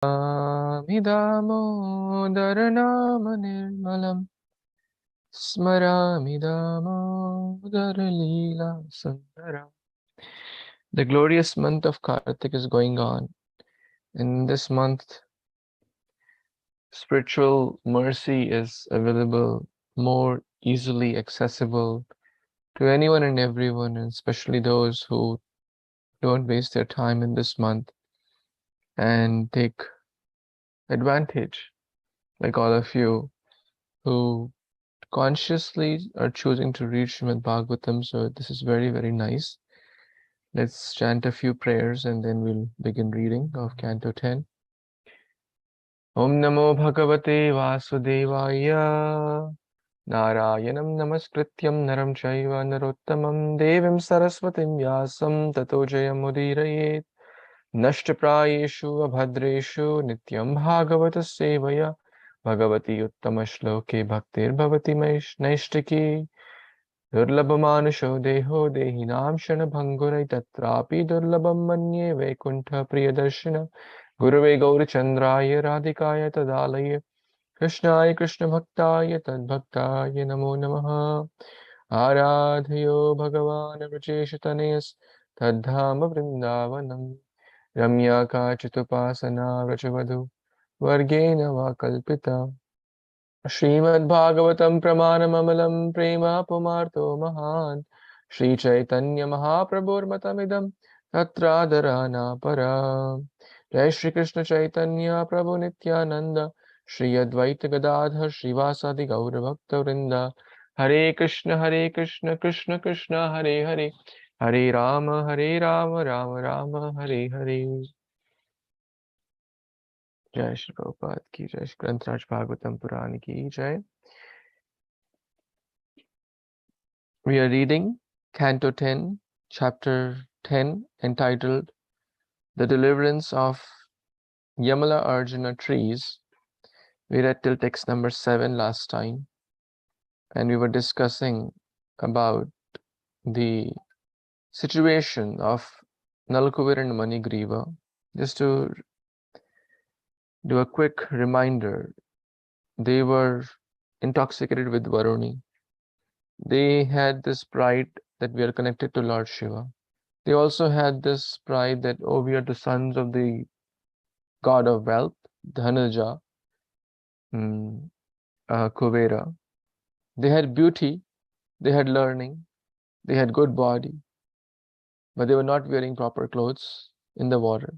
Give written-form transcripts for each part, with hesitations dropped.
Damodaranama nirmalam Smarami Damodaralila Sundaram. The glorious month of Kartik is going on. In this month, spiritual mercy is available, more easily accessible to anyone and everyone, and especially those who don't waste their time in this month and take advantage, like all of you who consciously are choosing to read Śrīmad-Bhāgavatam. So this is very, very nice. Let's chant a few prayers and then we'll begin reading of Canto 10. Om Namo Bhagavate Vasudevaya. Narayanam Namaskrityam Naram Chaiva Narottamam Devim Saraswatim Vyasam Tato Jayamudiraye Nashtaprayeshu Abhadreshu Nityaṁ Bhāgavata-sevayā Bhagavati Uttama Shloke Bhaktir Bhavati Naishtaki Durlabhamanusho Deho Dehinam Shana Bhangurai Tatrapi Durlabham Manye Vaikuntha Priyadarshana Gurave Gauri Chandraya Radhikaya Tadalaya Krishnaya Krishna Bhaktaya Tadbhaktaya Namo Namaha Aradhayo Bhagavan Vrajeshatanayas Tadhama Vrindavanam Ramya Kachitupasana Vrajavadhu Vargena Vakalpita Śrīmad-Bhāgavatam Pramanamamalam Prema Pumarto Mahan Śrī Caitanya Mahāprabhur Matamidam Tatradharana Para Jai Shri Krishna Caitanya Prabhu Nityananda Shri Advaita Gadadhar Shrivasadi Gaura Bhakta Vrinda Hare Krishna Krishna Krishna Hare Hare Hare Rama Rama Rama Hare Hare. Jai Shri Prabhupada ki Jai, Shri Granth Bhagavatam Purana ki Jai. We are reading Canto 10, Chapter 10, entitled The Deliverance of Yamala Arjuna Trees. We read till text number 7 last time, and we were discussing about the situation of Nalakuvir and Manigriva. Just to do a quick reminder, they were intoxicated with Varuni. They had this pride that we are connected to Lord Shiva. They also had this pride that, oh, we are the sons of the god of wealth, Dhanaja, Kuvera. They had beauty, they had learning, they had good body, but they were not wearing proper clothes in the water.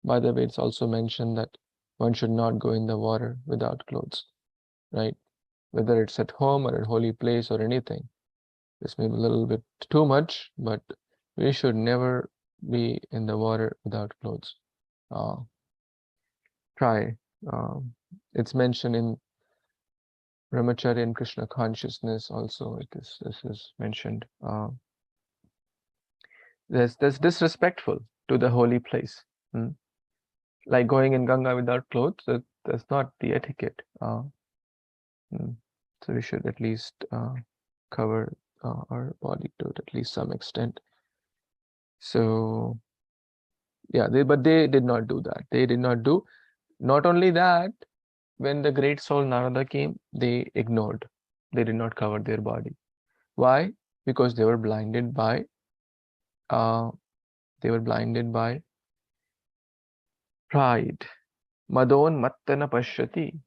By the way, it's also mentioned that one should not go in the water without clothes, right? Whether it's at home or at holy place or anything. This may be a little bit too much, but we should never be in the water without clothes. Try. It's mentioned in Brahmacharya and Krishna consciousness also. This is mentioned. That's disrespectful to the holy place. Like going in Ganga without clothes, that's not the etiquette. So we should at least cover our body to at least some extent. So yeah, but they did not do that. They did not do. Not only that, when the great soul Narada came, they ignored. They did not cover their body. Why? Because they were blinded by pride. Madon mattana pashyati.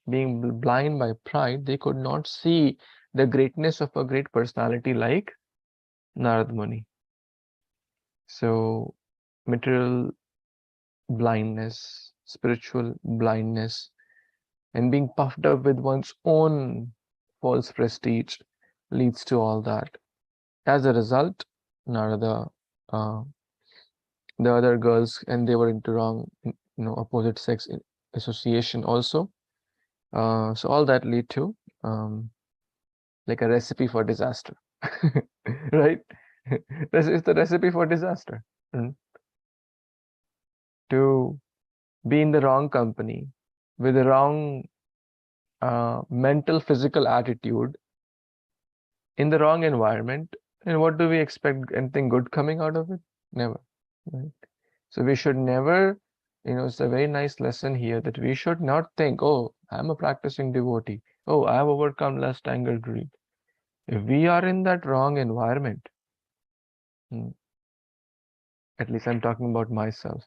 Being blind by pride, they could not see the greatness of a great personality like Narad Muni. So material blindness, spiritual blindness, and being puffed up with one's own false prestige leads to all that. As a result, Narada, the other girls, and they were into wrong, opposite sex association also. So all that lead to like a recipe for disaster, right? This is the recipe for disaster. To be in the wrong company with the wrong mental, physical attitude in the wrong environment, and what do we expect? Anything good coming out of it? Never. Right? So we should never It's a very nice lesson here that we should not think, oh, I'm a practicing devotee. Oh, I have overcome lust, anger, greed. If we are in that wrong environment, at least I'm talking about myself.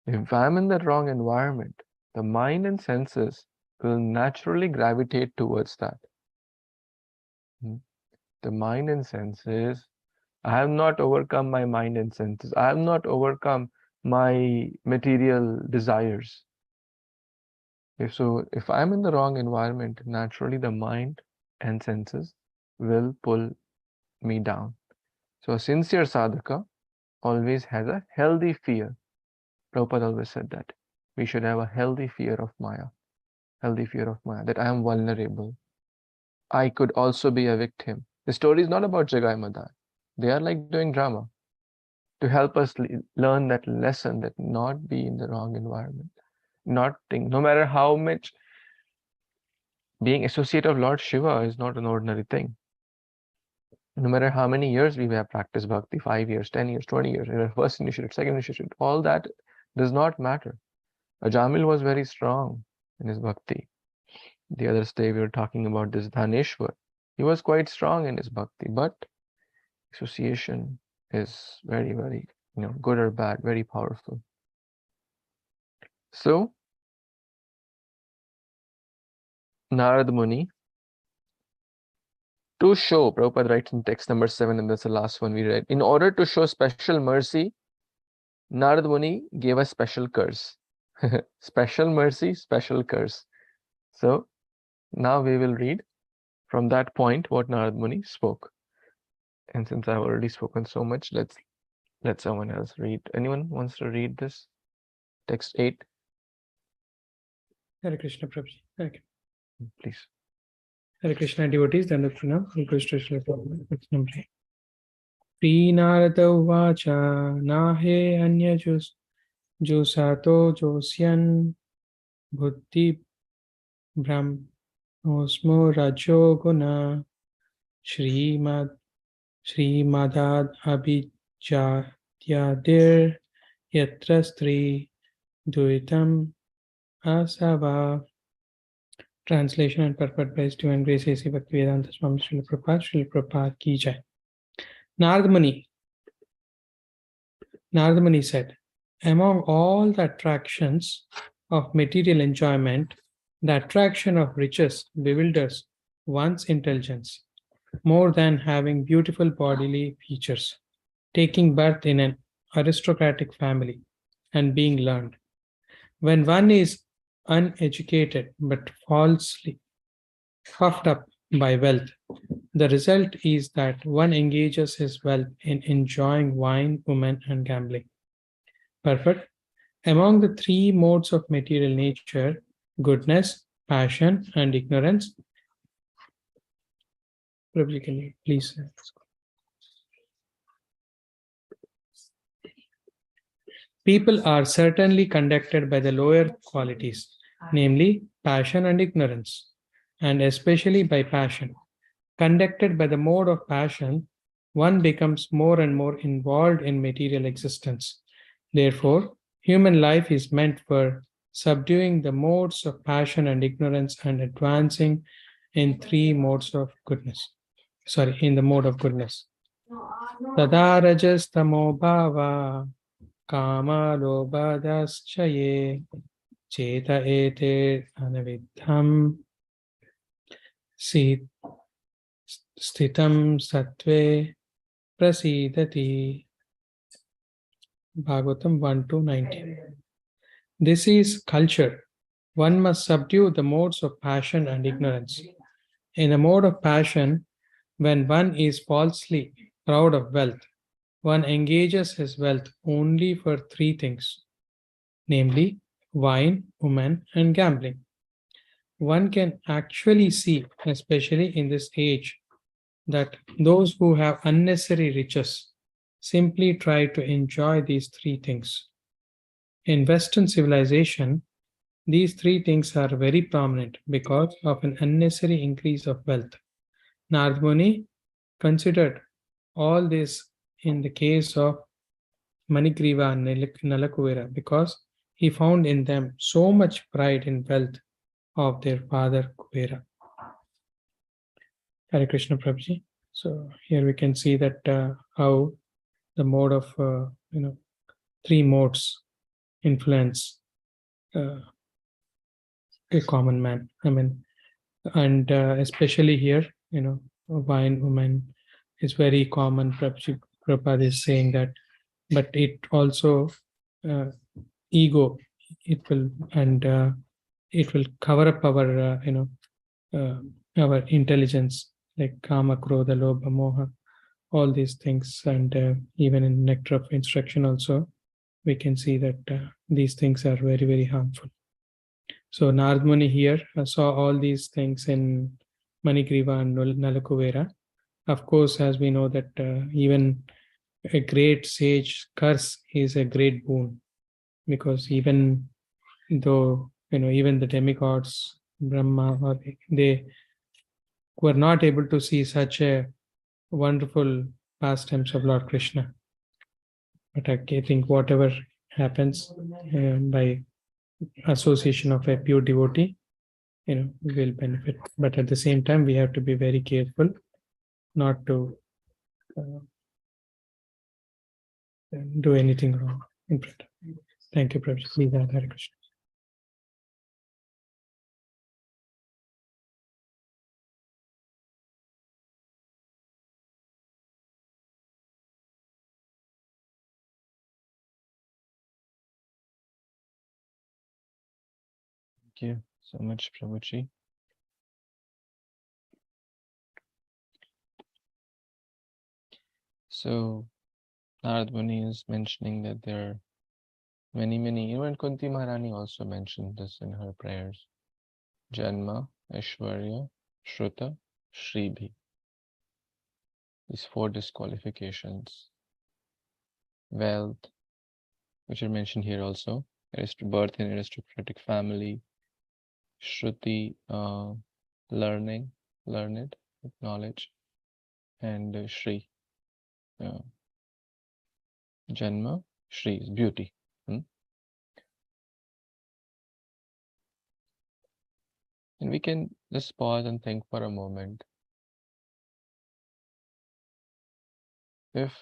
If I'm in that wrong environment, the mind and senses will naturally gravitate towards that. The mind and senses, I have not overcome my mind and senses. I have not overcome my material desires. If I'm in the wrong environment, naturally the mind and senses will pull me down. So a sincere sadhaka always has a healthy fear. Prabhupada always said that. We should have a healthy fear of Maya. Healthy fear of Maya, that I am vulnerable. I could also be a victim. The story is not about Jagai Madan. They are like doing drama to help us learn that lesson, that not be in the wrong environment. Not think, no matter how much being associate of Lord Shiva is not an ordinary thing. No matter how many years we have practiced bhakti, 5 years, 10 years, 20 years, first initiate, second initiate, all that does not matter. Ajamil was very strong in his bhakti. The other day we were talking about this Dhaneshwar. He was quite strong in his bhakti, but association is very, very, good or bad, very powerful. So, Narad Muni, to show, Prabhupada writes in text number 7, and that's the last one we read, in order to show special mercy, Narad Muni gave a special curse. Special mercy, special curse. So, now we will read from that point what Narad Muni spoke. And since I've already spoken so much, let's let someone else read. Anyone wants to read this? Text 8. Hare Kṛṣṇa Prabhuji. Okay. Please. Hare Kṛṣṇa devotees, Dandavat Pranam. Text number 8. Śrī Narada Uvacha Nahe Anya Jusato Josyan Bhutti Brahmosmo Rajo Guna Śrīmad Abhijatyadir Yatra Stri Duitam Asava. Translation and purport by His Divine Grace A.C. Bhaktivedanta Swami Srila Prabhupada Ki Jai. Narad Muni said, among all the attractions of material enjoyment, the attraction of riches bewilders one's intelligence more than having beautiful bodily features, taking birth in an aristocratic family, and being learned. When one is uneducated but falsely puffed up by wealth, the result is that one engages his wealth in enjoying wine, women, and gambling. Perfect. Among the three modes of material nature, goodness, passion, and ignorance, Prabhuji, can you please? People are certainly conducted by the lower qualities, namely passion and ignorance, and especially by passion. Conducted by the mode of passion, one becomes more and more involved in material existence. Therefore, human life is meant for subduing the modes of passion and ignorance and advancing in three modes of goodness. In the mode of goodness. Tada rajas tamo bhava kama lobhadaschaye cheta ete anavidham sthitam sattve prasidati. Bhagavatam 1-19. This is culture. One must subdue the modes of passion and ignorance. In the mode of passion, when one is falsely proud of wealth, one engages his wealth only for three things, namely wine, women, and gambling. One can actually see, especially in this age, that those who have unnecessary riches simply try to enjoy these three things. In Western civilization, these three things are very prominent because of an unnecessary increase of wealth. Narad Muni considered all this in the case of Manigriva and Nalakuvira because he found in them so much pride in wealth of their father Kubera. Hare Krishna Prabhuji. So here we can see that how the mode of three modes influence a common man. I mean, and especially here, a wine woman is very common. Prabhupada is saying that, but it also ego. It will cover up our our intelligence, like kama, krodha, lobha, moha, all these things, and even in nectar of instruction also, we can see that these things are very, very harmful. So Narad Muni here saw all these things in Manigriva and Nalakuvera. Of course, as we know that even a great sage curse is a great boon, because even though even the demigods, Brahma, they were not able to see such a wonderful pastimes of Lord Krishna. But I think whatever happens by association of a pure devotee, will benefit. But at the same time, we have to be very careful not to do anything wrong in front of you. Thank you, Prabhuji. Please, Hare Krishna. Thank you so much, Prabhuji. So, Narad Muni is mentioning that there are many, even Kunti Maharani also mentioned this in her prayers. Janma, Aishwarya, Shruta, Shribhi. These 4 disqualifications. Wealth, which are mentioned here also. Birth in aristocratic family. Shruti, learned, knowledge. And Shri, Janma, Shri is beauty. And we can just pause and think for a moment. If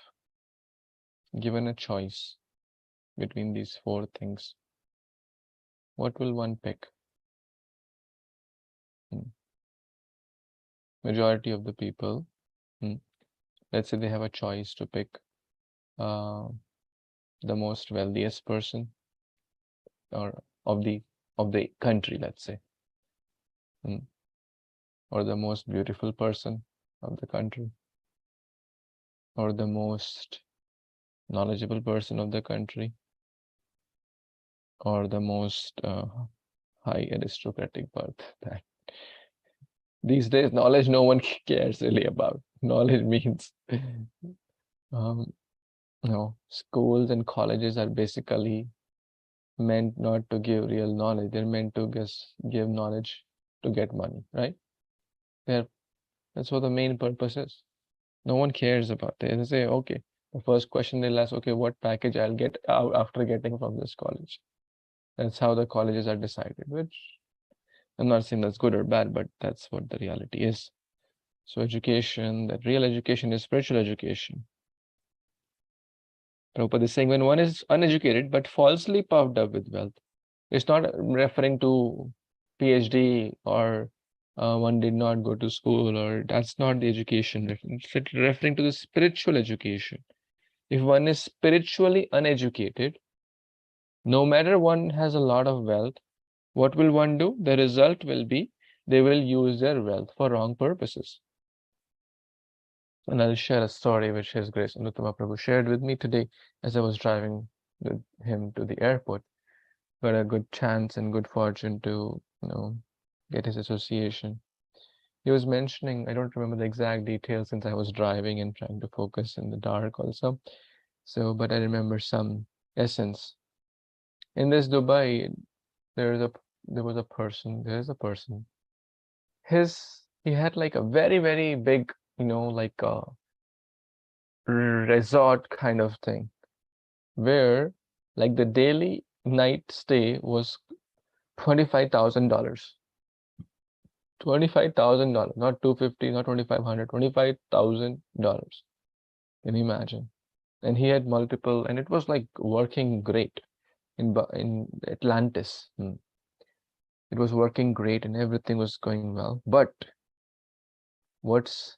given a choice between these 4 things, what will one pick? Majority of the people, let's say they have a choice to pick the most wealthiest person, or of the country, let's say, or the most beautiful person of the country, or the most knowledgeable person of the country, or the most high aristocratic birth. These days, knowledge no one cares really about. Knowledge means schools and colleges are basically meant not to give real knowledge. They're meant to give knowledge to get money, right? That's what the main purpose is. No one cares about it. They say, okay, the first question they'll ask, okay, what package I'll get out after getting from this college. That's how the colleges are decided, which I'm not saying that's good or bad, but that's what the reality is. So education, that real education is spiritual education. Prabhupada is saying when one is uneducated but falsely puffed up with wealth, it's not referring to PhD or one did not go to school, or that's not the education. It's referring to the spiritual education. If one is spiritually uneducated, no matter one has a lot of wealth, what will one do? The result will be they will use their wealth for wrong purposes. And I'll share a story which His Grace Nityaṁ Mahaprabhu shared with me today as I was driving with him to the airport. Got a good chance and good fortune to, get his association. He was mentioning, I don't remember the exact details since I was driving and trying to focus in the dark also. So, but I remember some essence. In this Dubai, there's a person. He had like a very, very big, like a resort kind of thing, where like the daily night stay was $25,000. $25,000, not $250, not $2,500, $25,000. Can you imagine? And he had multiple, and it was like working great in Atlantis. It was working great, and everything was going well. But what's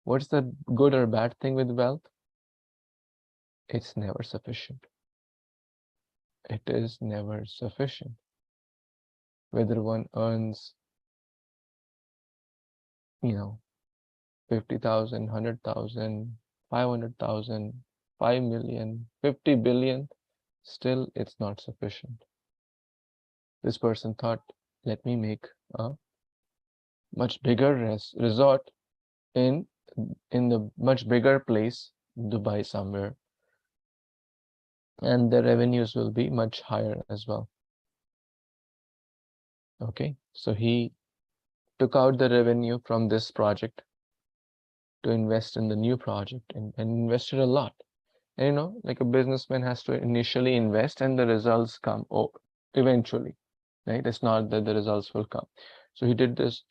the good or bad thing with wealth? It's never sufficient. It is never sufficient. Whether one earns, 50,000, 100,000, 500,000, 5 million, 50 billion, still it's not sufficient. This person thought, let me make a much bigger resort in the much bigger place, Dubai somewhere, and the revenues will be much higher as well. Okay, so he took out the revenue from this project to invest in the new project, and invested a lot. And like a businessman has to initially invest and the results come eventually, right? It's not that the results will come. So he did this.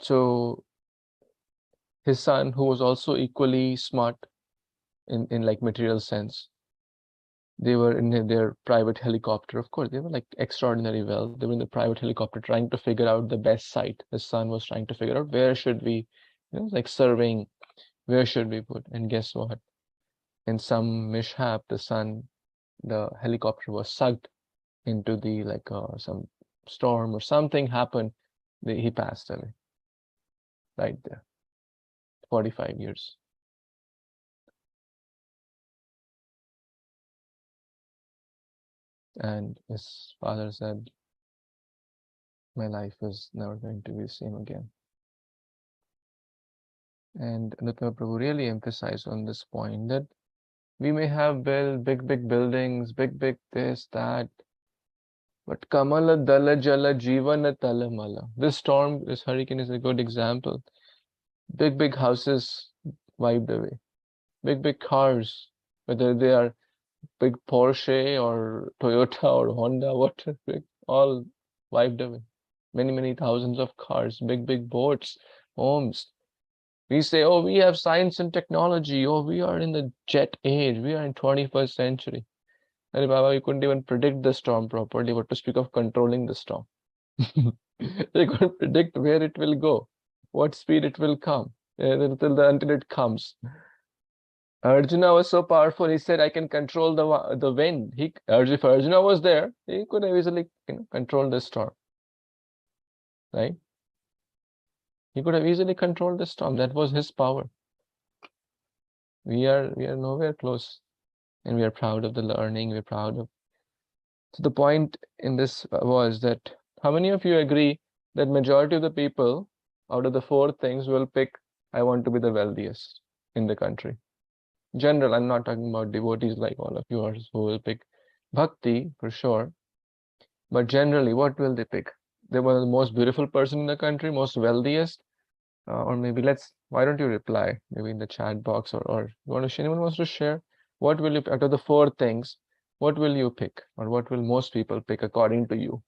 So his son, who was also equally smart in like material sense, they were in their private helicopter. Of course, they were like extraordinary well. They were in the private helicopter trying to figure out the best site. His son was trying to figure out where should we, like surveying, where should we put? And guess what? In some mishap, the helicopter was sucked into the some storm or something happened. He passed away right there. 45 years. And his father said, my life is never going to be the same again. And Nityaṁ Prabhu really emphasized on this point that we may have built big buildings, big this, that, but Kamala Dala Jala Jivana Talamala. This storm, this hurricane is a good example. Big houses wiped away. Big cars, whether they are big Porsche or Toyota or Honda, all wiped away. Many thousands of cars, big boats, homes. We say, oh, we have science and technology. Oh, we are in the jet age. We are in 21st century. And Baba, you couldn't even predict the storm properly, what to speak of controlling the storm. They couldn't predict where it will go, what speed it will come, until it comes. Arjuna was so powerful, he said, I can control the wind. If Arjuna was there, he could have easily controlled the storm. Right? He could have easily controlled the storm. That was his power. We are nowhere close. And we are proud of the learning. We're proud of. So the point in this was that how many of you agree that majority of the people out of the 4 things will pick, I want to be the wealthiest in the country? General, I'm not talking about devotees like all of yours who will pick bhakti for sure. But generally, what will they pick? They were the most beautiful person in the country, most wealthiest, or maybe why don't you reply maybe in the chat box, or anyone wants to share? What will you, out of the 4 things, what will you pick, or what will most people pick according to you?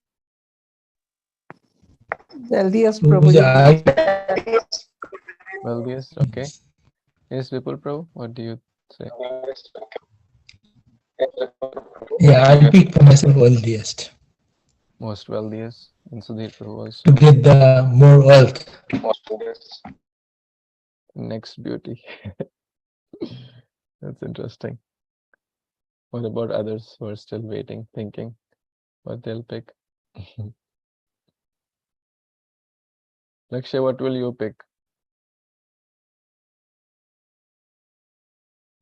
Wealthiest, Prabhu. Wealthiest, okay. Yes, Vipul Prabhu, what do you say? Yeah, I'll pick for myself wealthiest. Most wealthiest, and Sudhir Prabhu also. To get the more wealth. Next beauty. That's interesting. What about others who are still waiting, thinking what they'll pick? Lakshay, what will you pick?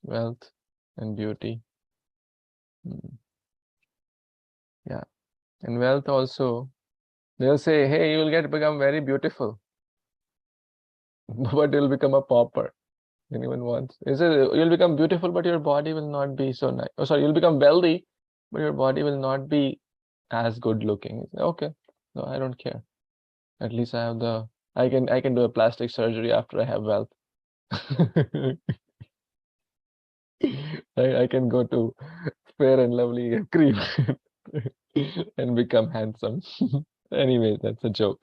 Wealth and beauty. Yeah. And wealth also, they'll say, hey, you will become very beautiful. But you'll become a pauper. Anyone wants? You'll become beautiful, but your body will not be so nice. Oh, sorry, you'll become wealthy, but your body will not be as good looking. Okay, no, I don't care. At least I have I can do a plastic surgery after I have wealth. I can go to Fair and Lovely cream and become handsome. Anyway, that's a joke.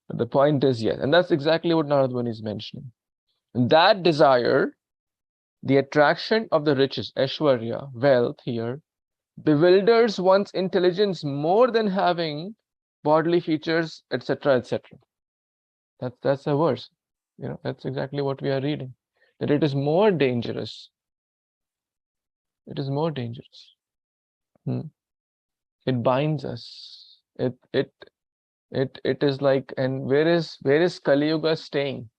But the point is, yes, and that's exactly what Narad is mentioning. That desire, the attraction of the riches, Aishwarya, wealth here, bewilders one's intelligence more than having bodily features, etc., etc. That's a verse. That's exactly what we are reading. That it is more dangerous. It is more dangerous. It binds us. It is like, and where is Kali Yuga staying?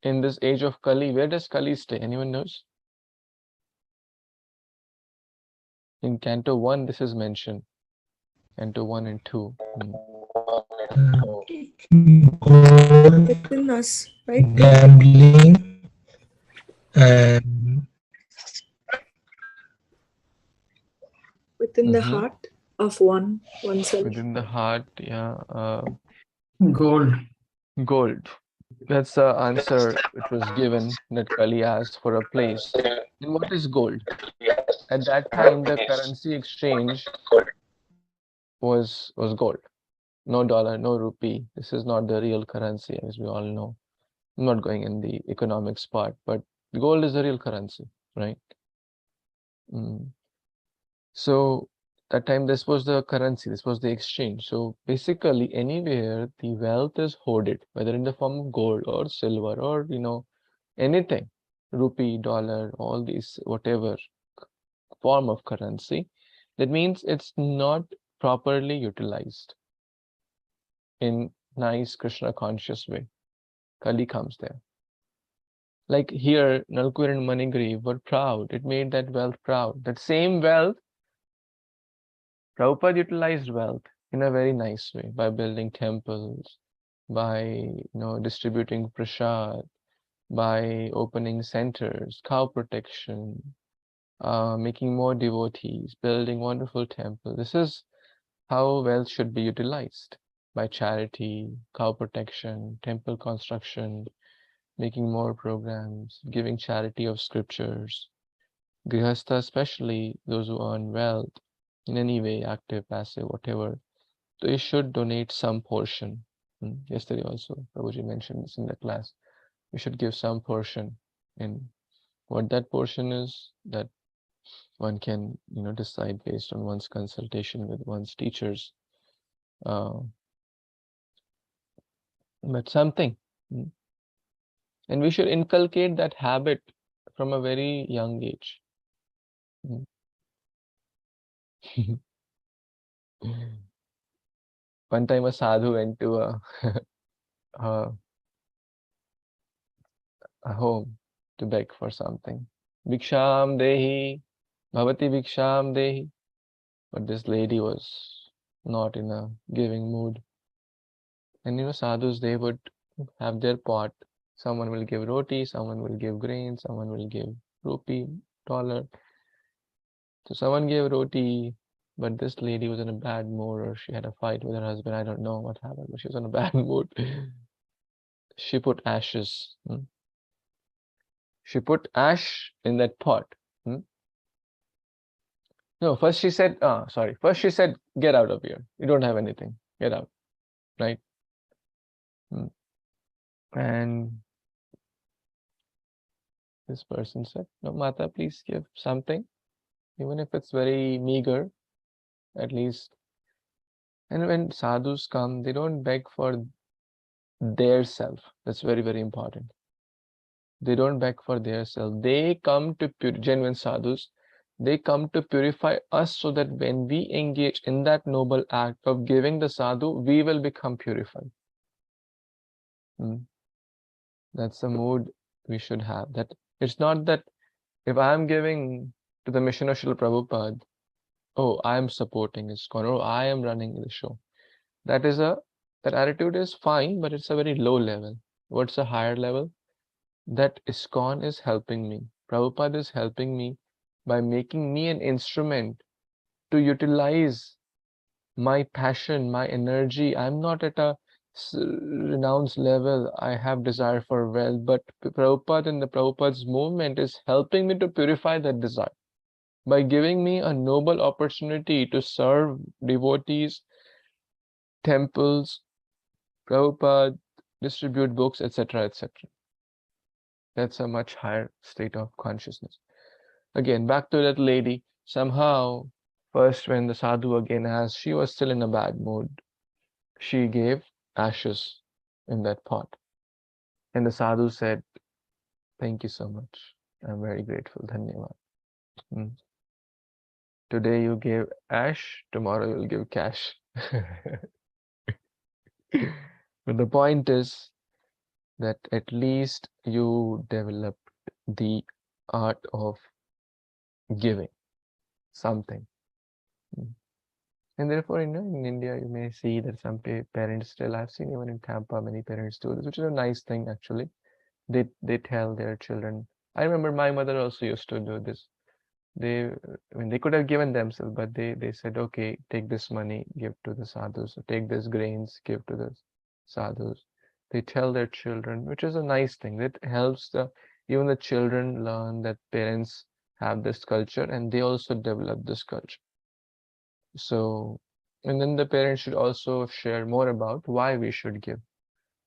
In this age of Kali, where does Kali stay? Anyone knows? In Canto 1, this is mentioned. Canto 1 and 2. Within us, right? Gambling and Within the heart of oneself. Within the heart, yeah. Gold. Gold. That's the answer which was given, that Kali asked for a place. And what is gold? At that time, the currency exchange was gold. No dollar, no rupee. This is not the real currency, as we all know. I'm not going in the economics part, but gold is the real currency, right? So that time, this was the currency, this was the exchange. So basically, anywhere the wealth is hoarded, whether in the form of gold or silver or anything, rupee, dollar, all these, whatever form of currency, that means it's not properly utilized in nice Krishna conscious way. Kali comes there. Like here, Nalkur and Manigri were proud. It made that wealth proud. That same wealth, Prabhupada utilized wealth in a very nice way by building temples, by distributing prasad, by opening centers, cow protection, making more devotees, building wonderful temples. This is how wealth should be utilized, by charity, cow protection, temple construction, making more programs, giving charity of scriptures. Grihastha, especially those who earn wealth in any way, active, passive, whatever, they should donate some portion. Yesterday also, Prabhuji mentioned this in the class. We should give some portion. And what that portion is, that one can, decide based on one's consultation with one's teachers. But something. And we should inculcate that habit from a very young age. One time a sadhu went to a home to beg for something. Bhiksham dehi, bhavati bhiksham dehi. But this lady was not in a giving mood. And sadhus, they would have their pot. Someone will give roti, someone will give grain, someone will give rupee, dollar. So someone gave roti, but this lady was in a bad mood, or she had a fight with her husband. I don't know what happened, but she was in a bad mood. She put ashes. She put ash in that pot. No, first she said, First she said, get out of here. You don't have anything. Get out. Right? And this person said, no, Mata, please give something. Even if it's very meager, at least. And when sadhus come, they don't beg for their self. That's very, very important. They don't beg for their self. They come to genuine sadhus. They come to purify us, so that when we engage in that noble act of giving the sadhu, we will become purified. That's the mood we should have. That it's not that if I am giving to the mission of Srila Prabhupada, oh, I am supporting ISKCON, or I am running the show. That attitude is fine, but it's a very low level. What's a higher level? That ISKCON is helping me. Prabhupada is helping me by making me an instrument to utilize my passion, my energy. I'm not at a renounced level. I have desire for wealth, but Prabhupada and the Prabhupada's movement is helping me to purify that desire. by giving me a noble opportunity to serve devotees, temples, Prabhupada, distribute books, etc., etc. That's a much higher state of consciousness. Again, back to that lady. Somehow, first when the sadhu again asked, she was still in a bad mood. She gave ashes in that pot. And the sadhu said, thank you so much. I'm very grateful. Dhanyavad. Today you gave ash, tomorrow you'll give cash. But the point is that at least you developed the art of giving something. And therefore, in India, you may see that some parents still, I've seen even in Tampa, many parents do this, which is a nice thing actually. They tell their children. I remember my mother also used to do this. They could have given themselves, but they said, okay, take this money, give to the sadhus, or take this grains, give to the sadhus. They tell their children, which is a nice thing. That helps even the children learn that parents have this culture and they also develop this culture. So, and then the parents should also share more about why we should give.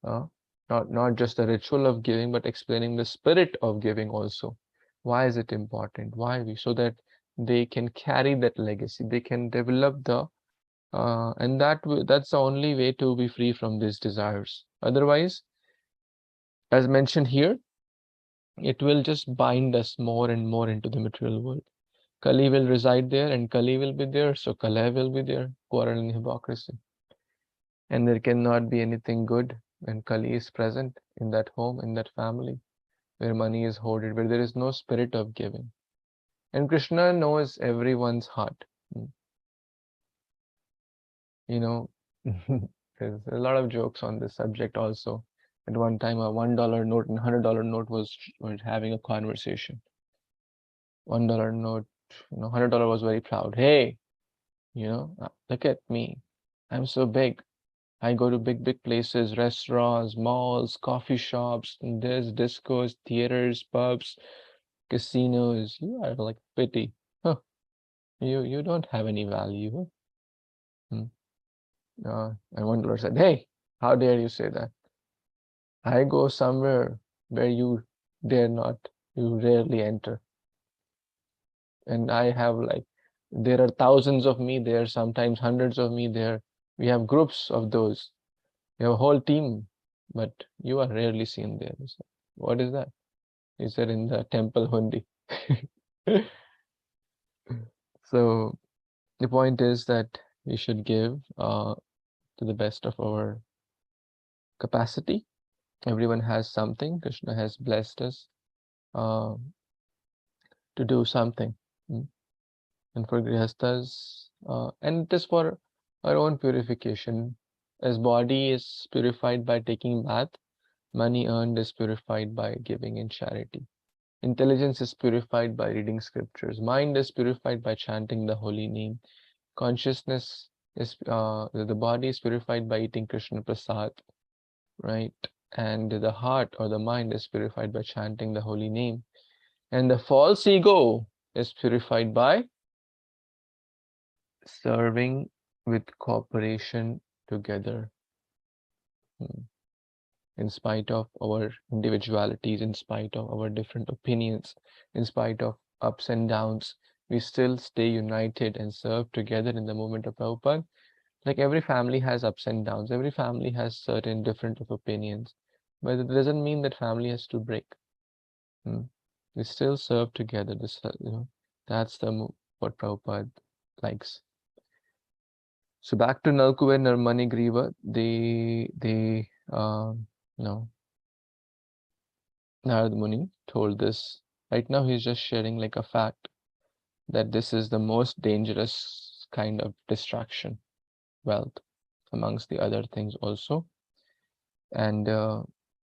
Not just the ritual of giving, but explaining the spirit of giving also. Why is it important? So that they can carry that legacy. They can develop and that's the only way to be free from these desires. Otherwise, as mentioned here, it will just bind us more and more into the material world. Kali will reside there and Kali will be there, so Kala will be there, quarrel and hypocrisy. And there cannot be anything good when Kali is present in that home, in that family, where money is hoarded, where there is no spirit of giving. And Krishna knows everyone's heart. There's a lot of jokes on this subject also. At one time, a $1 note and $100 note was having a conversation. $1 note, $100 was very proud. Hey, look at me. I'm so big. I go to big places, restaurants, malls, coffee shops, and there's discos, theaters, pubs, casinos. You are like pity. Huh. You don't have any value. And $1 said, hey, how dare you say that? I go somewhere where you dare not, you rarely enter. And I have there are thousands of me there, sometimes hundreds of me there. We have groups of those. We have a whole team, but you are rarely seen there. So, what is that? He said in the temple hundi. So the point is that we should give to the best of our capacity. Everyone has something. Krishna has blessed us to do something. And for grihasthas, and it is for our own purification. As body is purified by taking bath, money earned is purified by giving in charity. Intelligence is purified by reading scriptures. Mind is purified by chanting the holy name. Consciousness is, the body is purified by eating Krishna Prasad, right? And the heart or the mind is purified by chanting the holy name. And the false ego is purified by serving with cooperation together. In spite of our individualities, in spite of our different opinions, in spite of ups and downs, we still stay united and serve together in the movement of Prabhupada. Like every family has ups and downs, every family has certain different of opinions, but it doesn't mean that family has to break. We still serve together. This, that's what Prabhupada likes. So back to Nalkuve Narmani Griva, Narad Muni told this. Right now he's just sharing like a fact that this is the most dangerous kind of distraction, wealth, amongst the other things also. And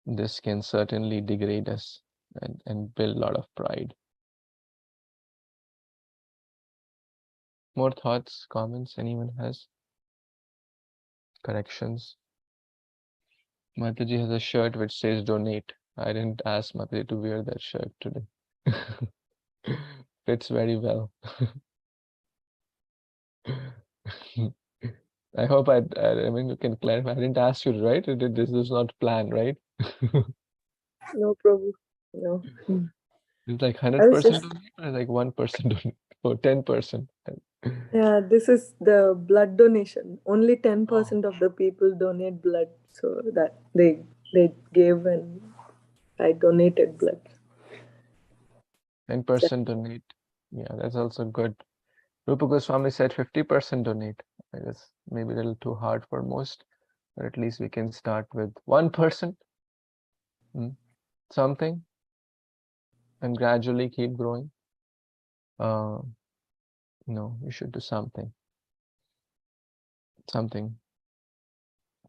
this can certainly degrade us and build a lot of pride. More thoughts, comments, anyone has? Corrections? Mataji has a shirt which says donate. I didn't ask Mataji to wear that shirt today. fits very well. I hope I mean, you can clarify. I didn't ask you, right? This is not planned, right? No, Prabhu. No. It's like I was 100% just, donate or like 1% donate or 10%? yeah, this is the blood donation. Only 10% of the people donate blood. So that they gave and I donated blood. 10% donate. Yeah, that's also good. Rupa Goswami said 50% donate. I guess maybe a little too hard for most, but at least we can start with 1%, something, and gradually keep growing. We should do something.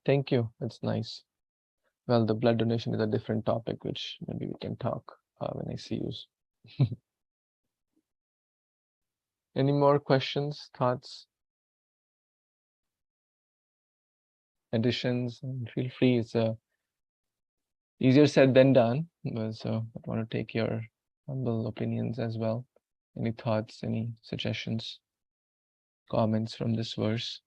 Thank you. That's nice. Well, the blood donation is a different topic, which maybe we can talk when I see you. Any more questions, thoughts, additions? Feel free. It's easier said than done. So I want to take your humble opinions as well. Any thoughts, any suggestions, comments from this verse?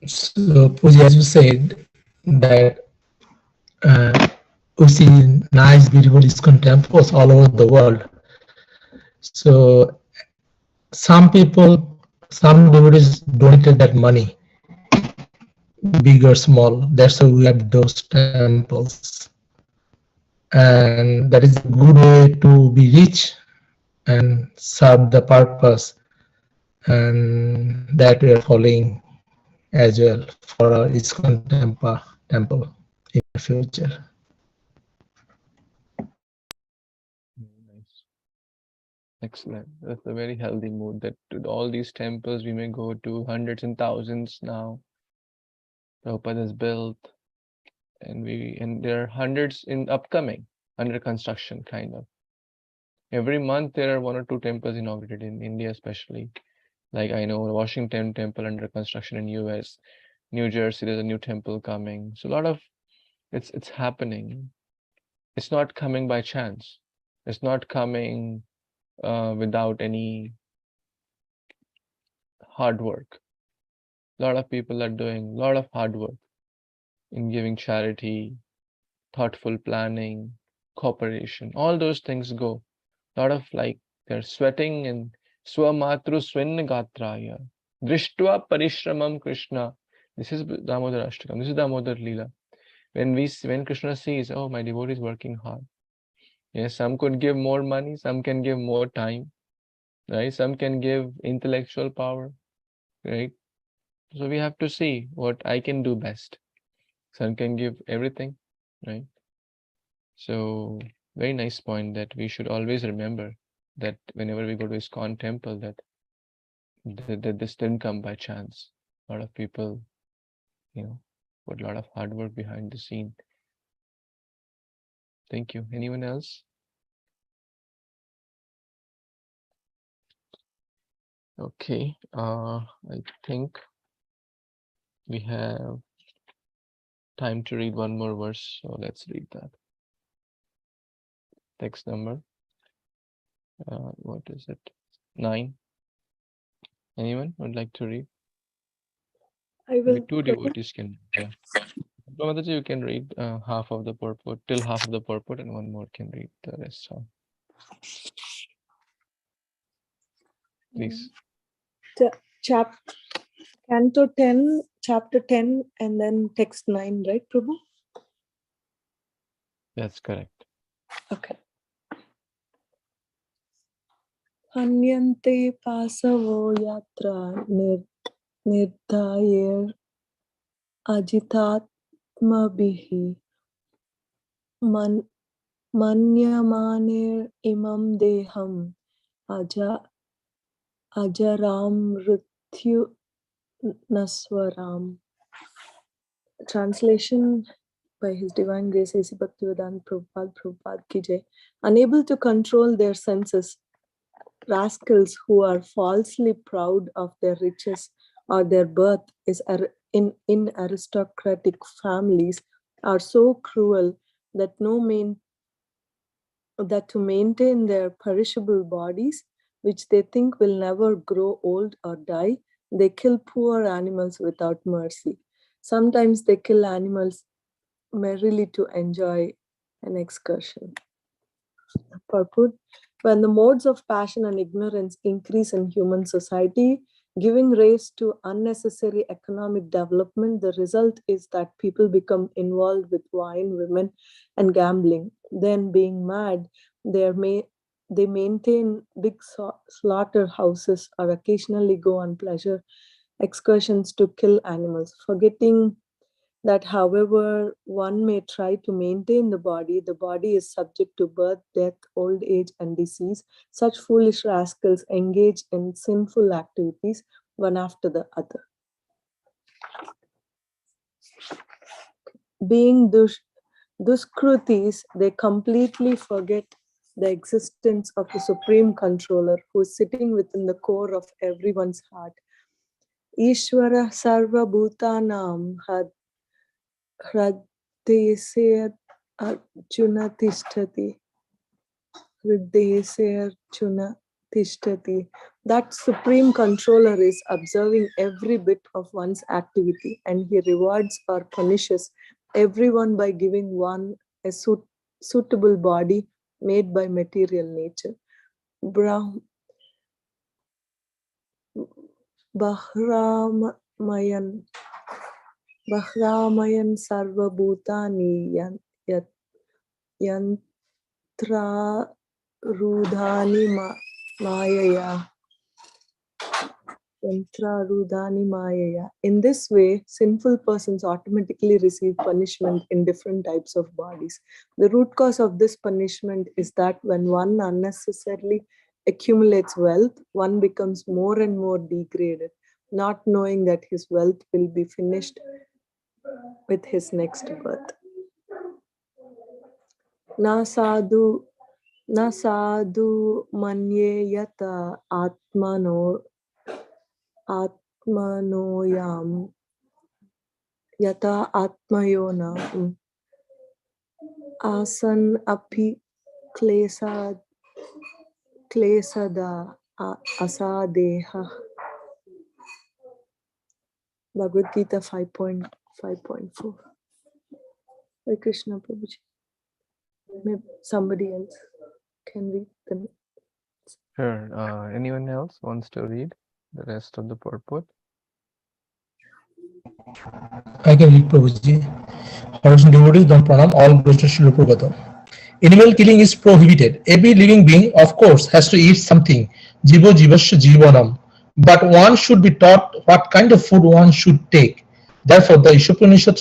So, Pooja, as you said, that we see nice, beautiful ISKCON temples all over the world. So, some devotees donated that money, big or small. That's why we have those temples. And that is a good way to be rich and serve the purpose. And that we are following as well for our ISKCON temple in the future. Nice. Excellent. That's a very healthy mood that all these temples we may go to hundreds and thousands now. Prabhupada has built, and there are hundreds in upcoming, under construction kind of. Every month there are 1 or 2 temples inaugurated in India, especially. Like I know Washington temple under construction in US, New Jersey, there's a new temple coming. So a lot of it's happening. It's not coming by chance. It's not coming without any hard work. A lot of people are doing a lot of hard work in giving charity, thoughtful planning, cooperation. All those things go. A lot of they're sweating and swamatru swinnagatraya. Drishtva parishramam Krishna. This is Damodar Ashtakam. This is Damodar Leela. When Krishna sees, oh, my devotee is working hard. Yes, some could give more money, some can give more time, right? Some can give intellectual power, right? So we have to see what I can do best. Some can give everything, right? So very nice point that we should always remember that whenever we go to ISKCON temple, that this didn't come by chance. A lot of people, put a lot of hard work behind the scene. Thank you. Anyone else? Okay, I think we have time to read one more verse, so let's read that. Text number, what is it? 9. Anyone would like to read? I will. Maybe 2 devotees can. Yeah. Mataji, you can read half of the purport, till half of the purport, and one more can read the rest. Please. Canto 10, chapter 10, and then text 9, right, Prabhu? That's correct. Okay. Anyante pasavo yatra nirdhayer ajitatmabihi manyamanir imam deham ajaram mrityu naswaram. Translation by His Divine Grace A.C. Bhaktivedanta Prabhupada ki jai. Unable to control their senses, rascals who are falsely proud of their riches or their birth in aristocratic families are so cruel that no man that to maintain their perishable bodies, which they think will never grow old or die, they kill poor animals without mercy. Sometimes they kill animals merely to enjoy an excursion. Purport: when the modes of passion and ignorance increase in human society, giving rise to unnecessary economic development, the result is that people become involved with wine, women, and gambling. Then, being mad, they maintain big slaughterhouses or occasionally go on pleasure excursions to kill animals, forgetting that however one may try to maintain the body is subject to birth, death, old age, and disease. Such foolish rascals engage in sinful activities one after the other. Being duskrutis, they completely forget the existence of the Supreme Controller who is sitting within the core of everyone's heart. Ishvara sarva bhutanam Hridayasya Arjuna Tishtati. Hridayasya Arjuna Tishtati. That Supreme Controller is observing every bit of one's activity, and he rewards or punishes everyone by giving one a suitable body made by material nature. Bahramayan sarva bhutani yantra rudhani mayaya. In this way, sinful persons automatically receive punishment in different types of bodies. The root cause of this punishment is that when one unnecessarily accumulates wealth, one becomes more and more degraded, not knowing that his wealth will be finished with his next birth. Na sadhu manye yata atmanoyam yata atmayona asan api klesada asadeha. Bhagavad Gita 5.5.4. Hare Kṛṣṇa Prabhuji. Maybe somebody else can read them. Sure. Anyone else wants to read the rest of the purport? I can read Prabhuji. Honours and devotees, don't pranam, all glories to Śrīla Prabhupada. Animal killing is prohibited. Every living being, of course, has to eat something. Jivo jivasya jivanam. But one should be taught what kind of food one should take. Therefore, the Upanishad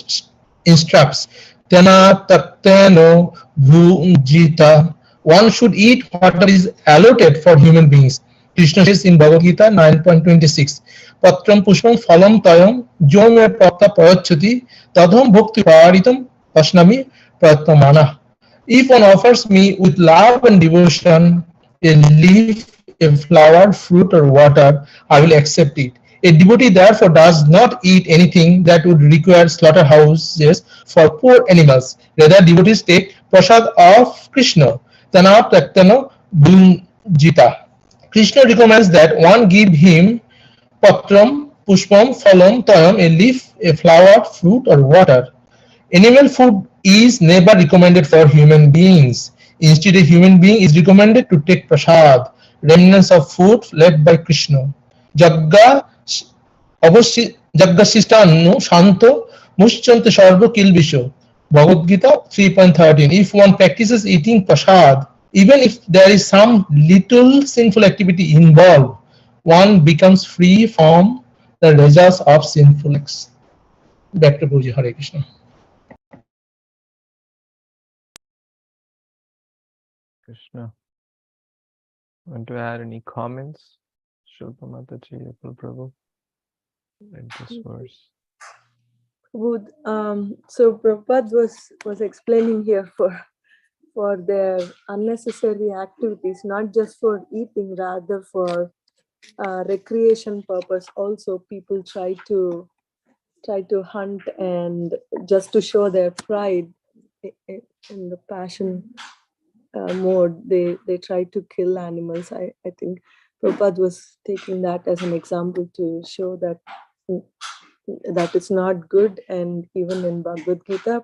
instructs, Tena takteno bhujita. One should eat whatever is allotted for human beings. Krishna says in Bhagavad Gita 9.26, Patram pushpam phalam tayam jome prapta parachati tadham bhakti paritam pasnami pratmana. If one offers me with love and devotion a leaf, a flower, fruit, or water, I will accept it. A devotee therefore does not eat anything that would require slaughterhouses for poor animals. Rather, devotees take prasad of Krishna. Tana praktana bhunjita. Krishna recommends that one give him patram, pushpam, phalam, tayam, a leaf, a flower, fruit, or water. Animal food is never recommended for human beings. Instead, a human being is recommended to take prasad, remnants of food left by Krishna. Jagga Jaggasishtannu Shanto Muschanta Sarva Kilvisho. Bhagavad Gita 3.13. If one practices eating prasad, even if there is some little sinful activity involved, one becomes free from the rajas of sinful acts. Back to Puja. Hare Krishna. Krishna. Want to add any comments? Shilpa Mataji, Prabhu, in this verse. So Prabhupada was explaining here for their unnecessary activities, not just for eating, rather for recreation purpose. Also, people try to hunt and just to show their pride in the passion mode, they try to kill animals. I think Prabhupada was taking that as an example to show that that it's not good. And even in Bhagavad Gita,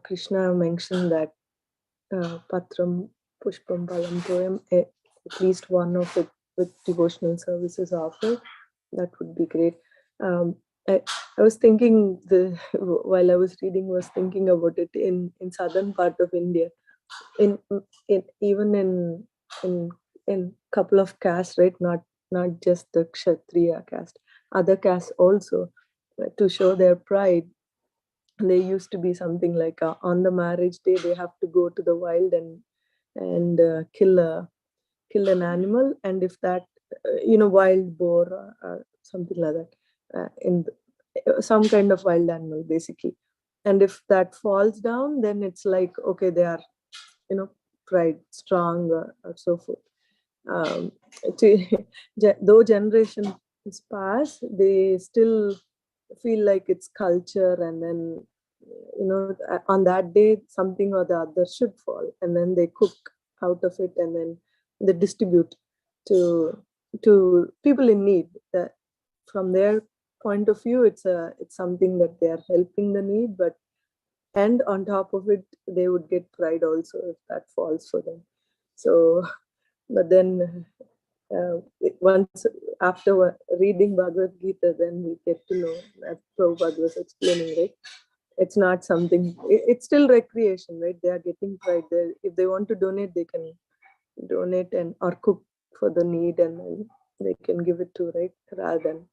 Krishna mentioned that Patram Pushpam Palam Toyam, at least one of it with devotional services offered. That would be great. I was thinking while I was reading, was thinking about it in southern part of India, in even in couple of castes, right? Not just the Kshatriya caste, other castes also, to show their pride. There used to be something like on the marriage day they have to go to the wild and kill an animal, and if that wild boar or something like that, some kind of wild animal basically, and if that falls down, then it's like, okay, they are pride strong, or so forth. Though generations pass, they still feel like it's culture, and then on that day something or the other should fall, and then they cook out of it, and then they distribute to people in need. That from their point of view, it's something that they are helping the need, but and on top of it they would get pride also if that falls for them. So but then once after reading Bhagavad Gita, then we get to know that Prabhupada was explaining, right? It's not something, it's still recreation, right? They are getting pride there. If they want to donate, they can donate or cook for the need, and then they can give it to, right? Rather than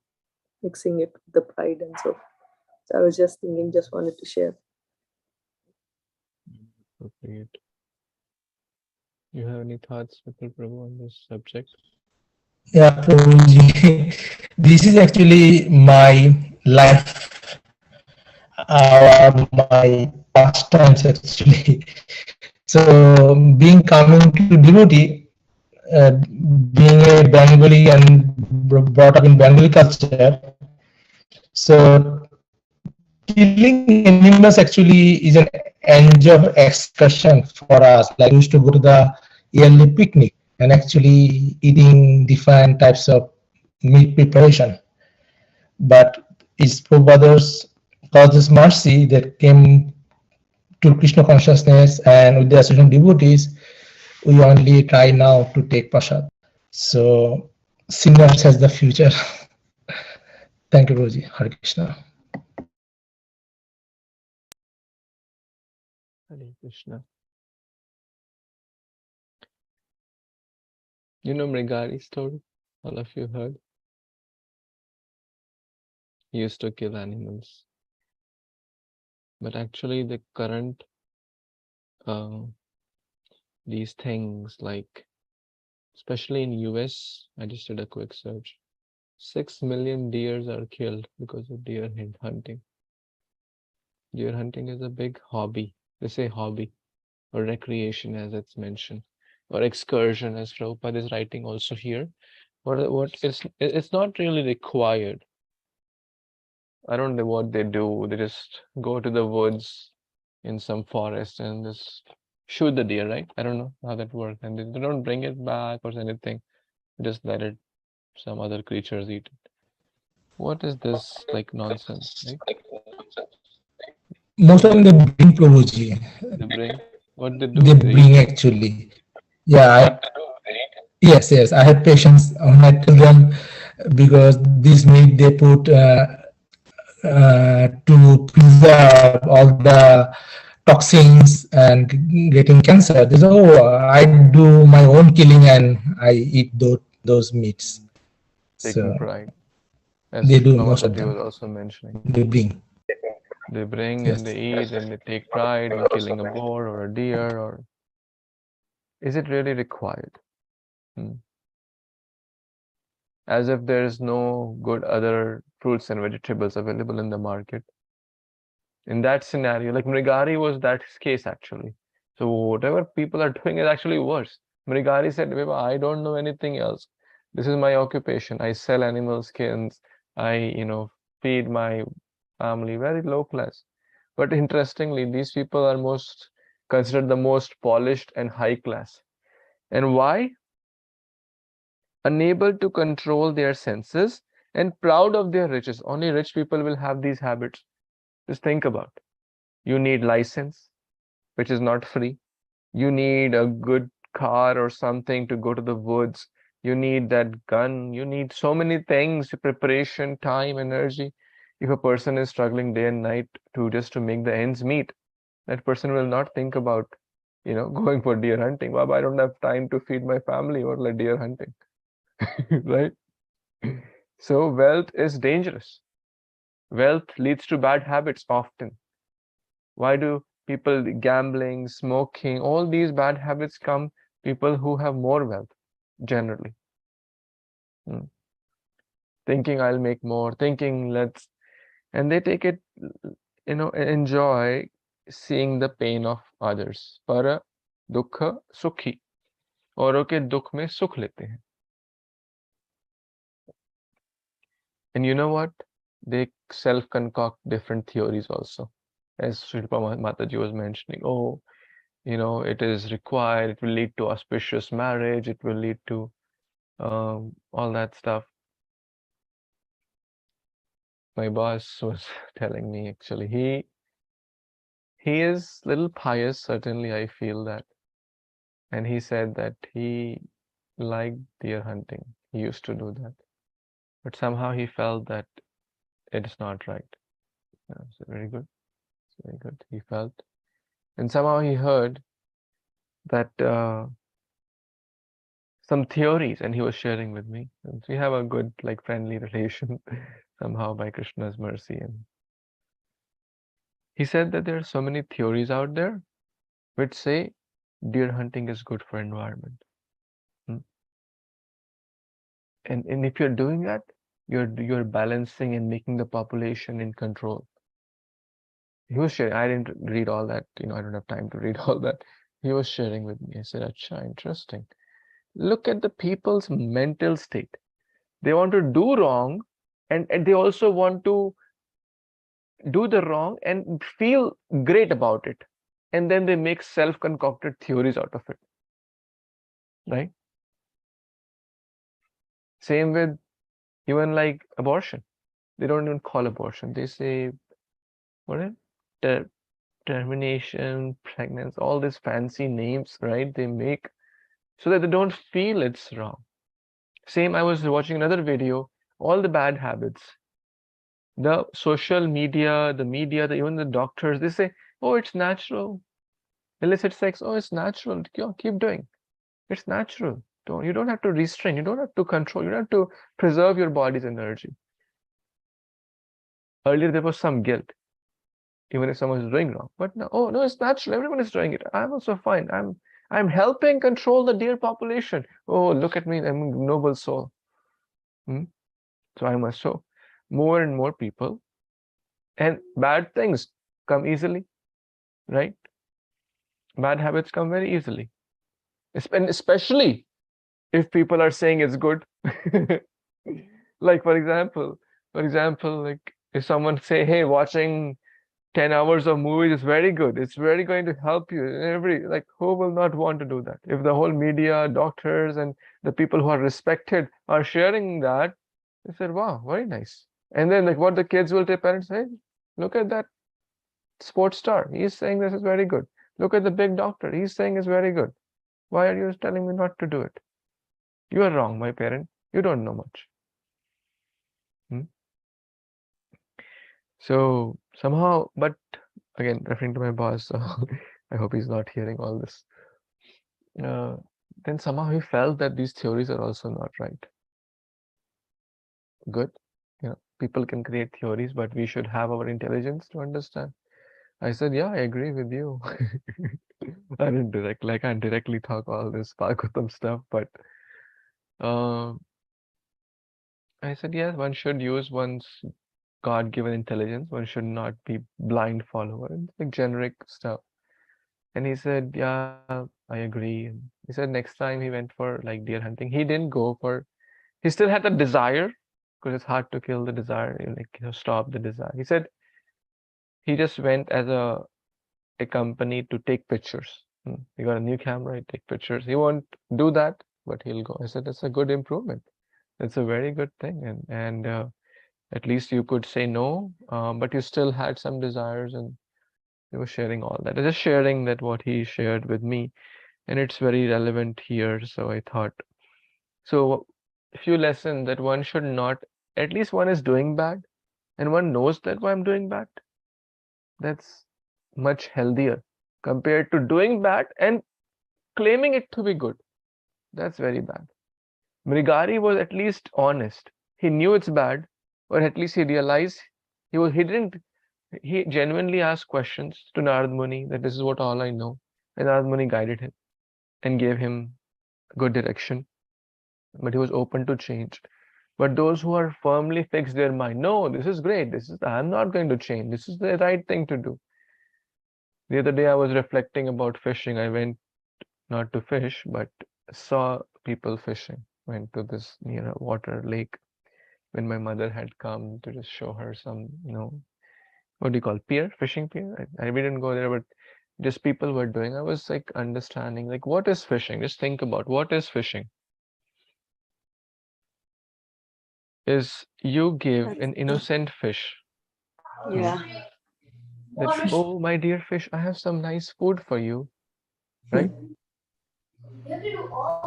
mixing it with the pride and so. So I was just thinking, just wanted to share. Appropriate. You have any thoughts, Mr. Prabhu, on this subject? Yeah, Prabhuji, this is actually my life, my pastimes actually. So being coming to devotee, being a Bengali and brought up in Bengali culture, so killing animals actually is an enjoy excursion for us. Like we used to go to the yearly picnic and actually eating different types of meat preparation. But it's Prabhupada's causes mercy that came to Krishna consciousness, and with the association devotees, we only try now to take prasad. So sinners has the future. Thank you, Prabhuji. Hare Krishna. Hare Krishna. You know Mrigari's story? All of you heard? He used to kill animals. But actually the current, these things, like, especially in US, I just did a quick search. 6 million deers are killed because of deer hunting. Deer hunting is a big hobby. They say hobby or recreation, as it's mentioned, or excursion, as Prabhupada is writing also here. It's not really required. I don't know what they do. They just go to the woods in some forest and just shoot the deer, right? I don't know how that works. And they don't bring it back or anything. Just let it, some other creatures eat it. What is this like nonsense, right? Most of them they bring Prabhuji. They bring what they do, They they bring eat. actually. Yeah, yes. I have patience when I tell them, because this meat they put to preserve all the toxins and getting cancer. They say, oh, I do my own killing and I eat those meats. Taking So pride. they As do, most of Mamaji was them. also mentioning. They bring. They bring and Yes. they eat and they take pride in killing a boar or a deer, or is it really required? As if there is no good other fruits and vegetables available in the market. In that scenario, like Mrigari was that case actually. So whatever people are doing is actually worse. Mrigari said, I don't know anything else. This is my occupation. I sell animal skins. I, feed my family, very low class. But interestingly, these people are most considered the most polished and high class. And why? Unable to control their senses and proud of their riches. Only rich people will have these habits. Just think about it. You need license, which is not free. You need a good car or something to go to the woods. You need that gun. You need so many things, preparation, time, energy. If a person is struggling day and night just to make the ends meet, that person will not think about, going for deer hunting. Baba, I don't have time to feed my family or like deer hunting, right? So wealth is dangerous. Wealth leads to bad habits often. Why do people gambling, smoking, all these bad habits come people who have more wealth generally? Thinking I'll make more, thinking let's, and they take it, enjoy seeing the pain of others. Para dukha sukhi. औरों के दुख में सुख लेते हैं. And you know what? They self-concoct different theories also. As Sri Mataji was mentioning, it is required, it will lead to auspicious marriage, it will lead to all that stuff. My boss was telling me, actually, he is little pious, certainly I feel that. And he said that he liked deer hunting. He used to do that. But somehow he felt that it is not right. So very good. It's very good. He felt. And somehow he heard that some theories, and he was sharing with me. And we have a good, friendly relation somehow by Krishna's mercy. And he said that there are so many theories out there which say deer hunting is good for environment. And if you're doing that, you're balancing and making the population in control. He was sharing. I didn't read all that. I don't have time to read all that. He was sharing with me. I said, "Acha, interesting. Look at the people's mental state. They want to do wrong, and they also want to do the wrong and feel great about it. And then they make self-concocted theories out of it. Right? Same with even abortion. They don't even call abortion. They say, what is it? Termination, pregnancy, all these fancy names, right? They make so that they don't feel it's wrong. Same, I was watching another video, all the bad habits. The social media, even the doctors, they say, oh, it's natural. Illicit sex, oh, it's natural. Keep doing. It's natural. You don't have to restrain. You don't have to control. You don't have to preserve your body's energy. Earlier, there was some guilt, even if someone is doing wrong. But no, oh, no, it's natural. Everyone is doing it. I'm also fine. I'm helping control the deer population. Oh, look at me. I'm a noble soul. So I must show more and more people. And bad things come easily, right? Bad habits come very easily. Especially if people are saying it's good. For example, if someone say, hey, watching 10 hours of movies is very good. It's very going to help you. Who will not want to do that? If the whole media, doctors, and the people who are respected are sharing that, they said, wow, very nice. And then what the kids will tell parents, hey, look at that sports star. He's saying this is very good. Look at the big doctor. He's saying it's very good. Why are you telling me not to do it? You are wrong, my parent. You don't know much. So somehow, but again, referring to my boss, so I hope he's not hearing all this. Then somehow he felt that these theories are also not right. Good. People can create theories, but we should have our intelligence to understand. I said, yeah, I agree with you. I can't directly talk all this Bhagavatam stuff, but I said, yes, one should use one's God-given intelligence. One should not be blind follower. It's generic stuff. And he said, yeah, I agree. And he said next time he went for deer hunting, he didn't go for, he still had the desire, because it's hard to kill the desire, stop the desire. He said he just went as a a company to take pictures. You got a new camera, you take pictures. He won't do that, but he'll go. I said, that's a good improvement. That's a very good thing. And at least you could say no, but you still had some desires, and he was sharing all that. Just sharing that what he shared with me, and it's very relevant here. So I thought, so a few lessons that one should not, at least one is doing bad, and one knows that why I'm doing bad. That's much healthier compared to doing bad and claiming it to be good. That's very bad. Mrigari was at least honest. He knew it's bad, or at least he realized he genuinely asked questions to Narad Muni that this is what all I know. And Narad Muni guided him and gave him good direction. But he was open to change. But those who are firmly fixed their mind, no, this is great. I'm not going to change. This is the right thing to do. The other day I was reflecting about fishing. I went not to fish, but saw people fishing. Went to this near a water lake when my mother had come to just show her some, what do you call, pier, fishing pier? I didn't go there, but just people were doing. I was like understanding, like, what is fishing? Just think about what is fishing. Is you give an innocent fish. Yeah. That, oh, my dear fish, I have some nice food for you, right?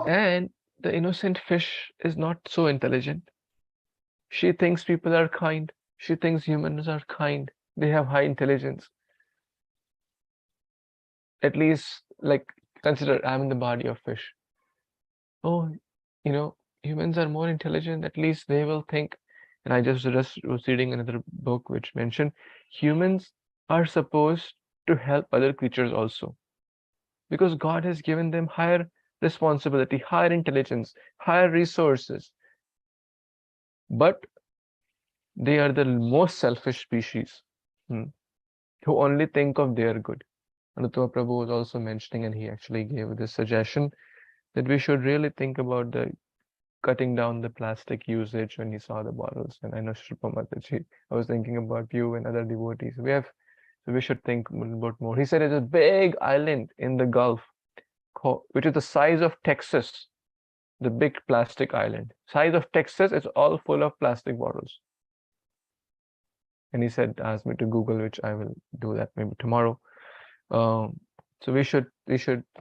And the innocent fish is not so intelligent. She thinks people are kind. She thinks humans are kind. They have high intelligence. At least, like, consider I'm in the body of fish. Oh, humans are more intelligent. At least they will think. And I just was reading another book which mentioned humans are supposed to help other creatures also, because God has given them higher responsibility, higher intelligence, higher resources. But they are the most selfish species, who only think of their good. Nityaṁ Prabhu was also mentioning, and he actually gave this suggestion that we should really think about the cutting down the plastic usage when he saw the bottles. And I know Shrupa Mataji, I was thinking about you and other devotees. So we should think about more. He said it's a big island in the Gulf, which is the size of Texas, the big plastic island. Size of Texas, it's all full of plastic bottles. And he said, asked me to Google, which I will do that maybe tomorrow. So we should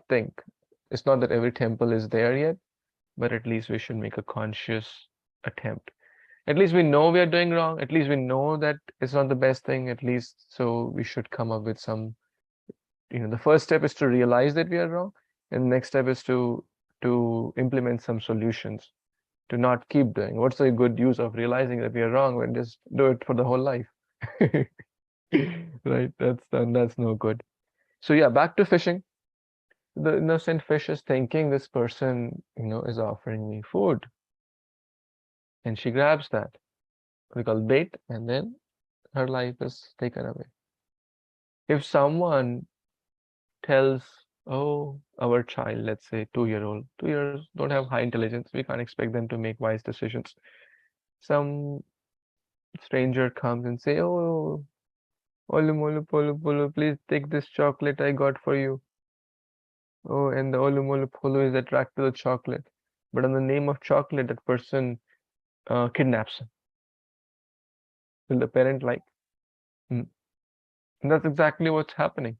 think. It's not that every temple is there yet, but at least we should make a conscious attempt. At least we know we are doing wrong. At least we know that it's not the best thing. At least, so we should come up with some, the first step is to realize that we are wrong. And the next step is to implement some solutions, to not keep doing. What's the good use of realizing that we are wrong when just do it for the whole life? Right? That's no good. So yeah, back to fishing. The innocent fish is thinking this person, is offering me food. And she grabs that, we call bait, and then her life is taken away. If someone tells, oh, our child, let's say 2-year-old, 2 years don't have high intelligence, we can't expect them to make wise decisions. Some stranger comes and say, oh, Olu Molu Polu Polu, please take this chocolate I got for you. Oh, and the Olu Molu Polu is attracted to the chocolate. But in the name of chocolate, that person kidnaps him. Will the parent like? And that's exactly what's happening.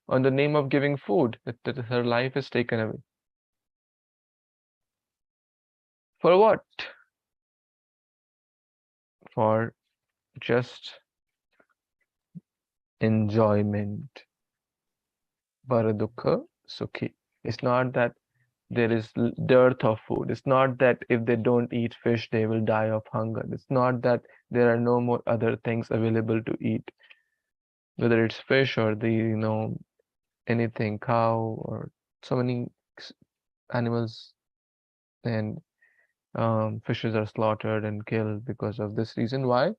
On the name of giving food, that her life is taken away. For what? For just enjoyment. Varadukha Sukhi. It's not that there is dearth of food. It's not that if they don't eat fish, they will die of hunger. It's not that there are no more other things available to eat. Whether it's fish or anything, cow or so many animals, and fishes are slaughtered and killed because of this reason. Why?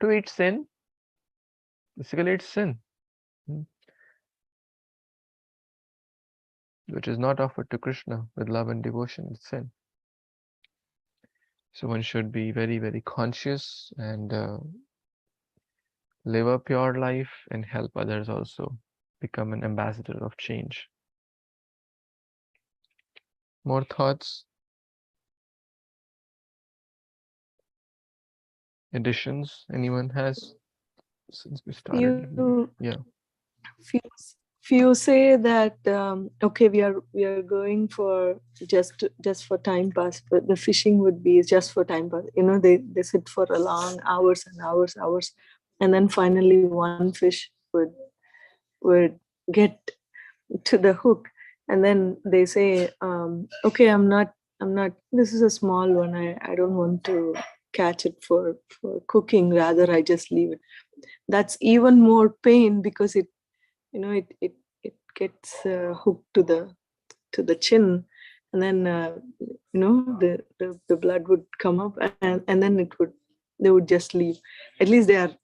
To eat sin. Basically, it's sin, which is not offered to Krishna with love and devotion. It's sin. So one should be very, very conscious and live a pure life and help others also. become an ambassador of change. More thoughts? Additions anyone has since we started? Yeah. Few say that okay, we are going for just for time pass, but the fishing would be just for time pass. You know, they sit for a long hours and hours, and then finally one fish would get to the hook, and then they say, okay, I'm not. This is a small one. I don't want to catch it for cooking. Rather, I just leave it. That's even more pain because it gets hooked to the chin, and then the blood would come up, and then they would just leave. At least they are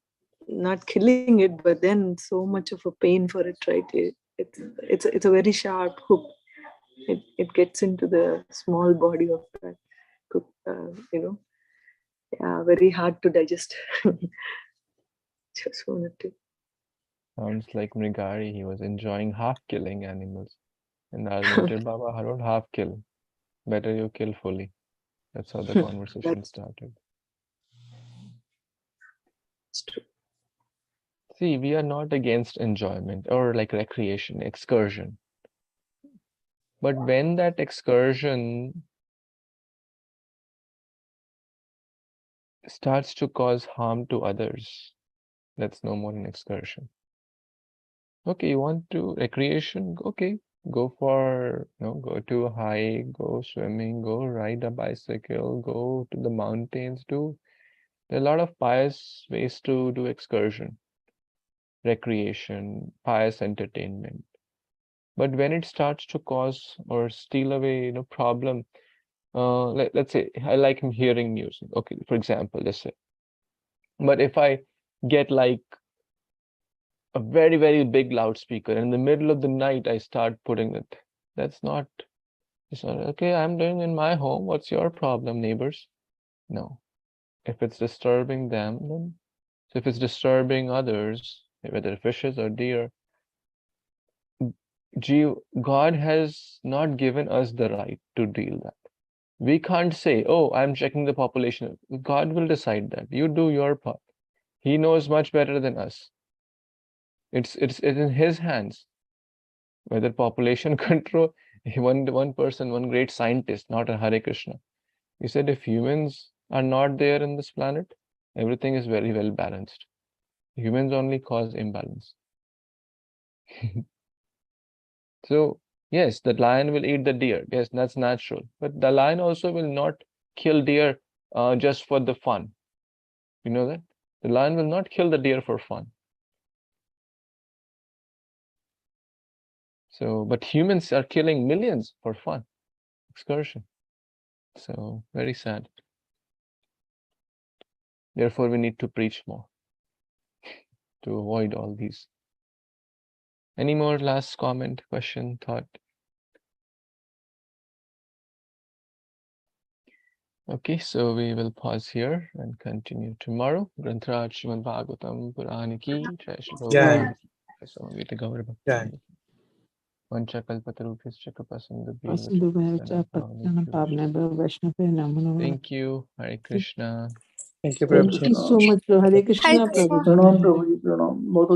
not killing it, but then so much of a pain for it, right? It's a very sharp hook. It gets into the small body of that cook, very hard to digest. Just wanted to. Sounds like Mrigari, he was enjoying half killing animals. And Narayana said, Baba, I don't half kill. Better you kill fully. That's how the conversation started. It's true. See, we are not against enjoyment or like recreation, excursion. But when that excursion starts to cause harm to others, that's no more an excursion. Okay, you want to recreation? Okay, go for, go to a hike, go swimming, go ride a bicycle, go to the mountains, there are a lot of pious ways to do excursion, recreation, pious entertainment. But when it starts to cause or steal away, problem, let's say I like hearing music. Okay, for example, let's say. But if I get like a very, very big loudspeaker and in the middle of the night, I start putting it, it's not, okay, I'm doing in my home. What's your problem, neighbors? No. If it's disturbing them, then, so if it's disturbing others, whether fishes or deer, God has not given us the right to deal that. We can't say, oh, I'm checking the population. God will decide that. You do your part. He knows much better than us. It's in his hands. Whether population control, one person, one great scientist, not a Hare Kṛṣṇa. He said, if humans are not there in this planet, everything is very well balanced. Humans only cause imbalance. So, yes, the lion will eat the deer. Yes, that's natural. But the lion also will not kill deer just for the fun. You know that? The lion will not kill the deer for fun. So, but humans are killing millions for fun. Excursion. So, very sad. Therefore, we need to preach more to avoid all these. Any more last comment, question, thought? Okay, so we will pause here and continue tomorrow. Granthraj Śrīmad-Bhāgavatam Purani ki Jai Śrī Prabhupada. Samaveta Gaurava. Vanchakalpatarubhyascha kripasindhubhyascha. Thank you. Hare Kṛṣṇa. Thank you, Thank you Prabhuji. so much, Hare Krishna, Prabhuji. Pranam Prabhuji, pranam. बहुत